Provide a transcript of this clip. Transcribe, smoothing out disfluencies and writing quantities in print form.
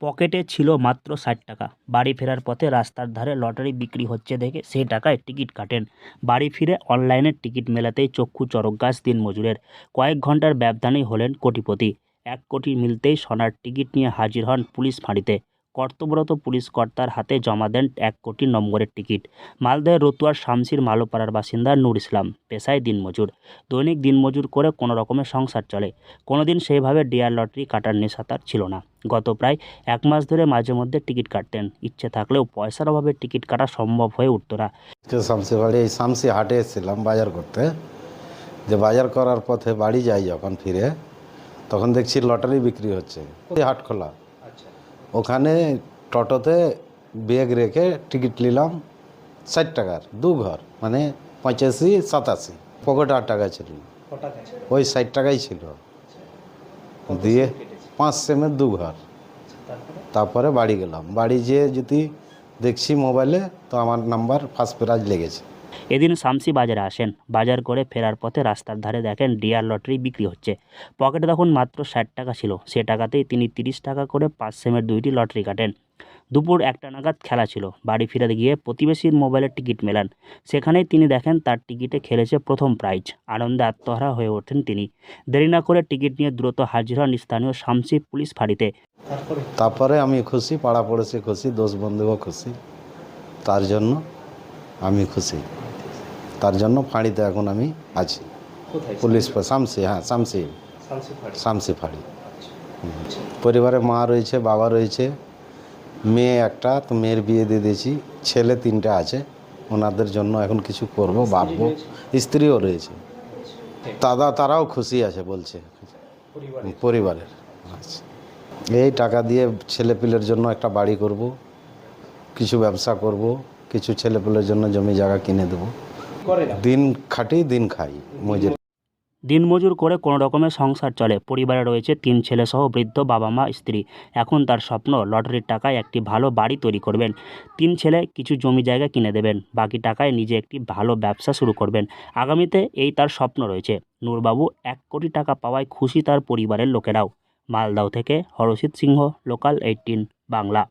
পকেটে ছিল মাত্র ৬০ টাকা। বাড়ি ফেরার পথে রাস্তার ধারে লটারি বিক্রি হচ্ছে দেখে সেই টাকায় টিকিট কাটেন। বাড়ি ফিরে অনলাইনে টিকিট মেলাতেই চক্ষু চড়ক গাছ দিনমজুরের। কয়েক ঘন্টার ব্যবধানেই হলেন কোটিপতি। ১ কোটি মিলতেই সোনার টিকিট নিয়ে হাজির হন পুলিশ ফাঁড়িতে। কর্তব্যরত পুলিশ কর্তার হাতে জমা দেন ১ কোটি নম্বরের টিকিট। মালদহের রতুয়ার শামসির মালোপাড়ার বাসিন্দা নূর ইসলাম, পেশায় দিনমজুর। দৈনিক দিনমজুর করে কোনো রকমে সংসার চলে। কোনোদিন সেইভাবে ডিয়ার লটারি কাটার নেশা তার ছিল না। গত প্রায় ১ মাস ধরে মাঝে মধ্যে টিকিট কাটতেন। ইচ্ছে থাকলেও পয়সার অভাবে টিকিট কাটা সম্ভব হয়ে উঠত না। শামসি বাড়ি, এই শামসি হাটে এসেছিলাম বাজার করতে। যে বাজার করার পথে বাড়ি যাই যখন ফিরে, তখন দেখছি লটারি বিক্রি হচ্ছে হাট খোলা। ওখানে টোটোতে ব্যাগ রেখে টিকিট নিলাম ৬০ টাকার ২ ঘর, মানে ৮৫-৮৭। পকেটে ৮ টাকা ছিল, ওই ৬০ টাকাই ছিল। দিয়ে ৫ সেমের ২ ঘর। তারপরে বাড়ি গেলাম। বাড়ি যেয়ে যদি দেখছি মোবাইলে, তো আমার নাম্বার ফার্স্ট প্রাইজ লেগেছে। এদিন শামসি বাজারে আসেন। বাজার করে ফেরার পথে রাস্তার ধারে দেখেন ডিয়ার লটারি বিক্রি হচ্ছে। পকেটে তখন মাত্র ৬০ টাকা ছিল। সে টাকাতেই তিনি ৩০ টাকা করে ৫ সেমের ২টি লটারি কাটেন। দুপুর ১টা নাগাদ খেলা ছিল। বাড়ি ফিরে গিয়ে প্রতিবেশীর মোবাইলে টিকিট মেলান। সেখানেই তিনি দেখেন তার টিকিটে খেলেছে প্রথম প্রাইজ। আনন্দে আত্মহারা হয়ে ওঠেন তিনি। দেরি না করে টিকিট নিয়ে দ্রুত হাজির হন স্থানীয় শামসি পুলিশ ফাঁড়িতে। তারপরে আমি খুশি, পাড়া পড়োশি খুশি, দোষ বন্ধুও খুশি। তার জন্য আমি খুশি। তার জন্য ফাঁড়িতে এখন আমি আছি। পুলিশ শামসি, হ্যাঁ শামসি ফাঁড়ি। পরিবারে মা রয়েছে, বাবা রয়েছে, মেয়ে একটা, তো মেয়ের বিয়ে দিয়ে দিয়েছি। ছেলে ৩টে আছে, ওনাদের জন্য এখন কিছু করব, ভাববো। স্ত্রীও রয়েছে। তারাও খুশি আছে বলছে পরিবারের। আচ্ছা, এই টাকা দিয়ে ছেলেপিলের জন্য একটা বাড়ি করব, কিছু ব্যবসা করব, কিছু ছেলেপিলের জন্য জমি জায়গা কিনে দেবো। দিন খাটি দিন খাই, মজুর। দিনমজুর করে কোনো রকমে সংসার চলে। পরিবারে রয়েছে ৩ ছেলেসহ বৃদ্ধ বাবা মা স্ত্রী। এখন তার স্বপ্ন লটারির টাকায় একটি ভালো বাড়ি তৈরি করবেন। ৩ ছেলে কিছু জমি জায়গা কিনে দেবেন। বাকি টাকায় নিজে একটি ভালো ব্যবসা শুরু করবেন। আগামীতে এই তার স্বপ্ন রয়েছে। নূরবাবু ১ কোটি টাকা পাওয়ায় খুশি তার পরিবারের লোকেরাও। মালদহ থেকে হরষিত সিংহ, লোকাল ১৮ বাংলা।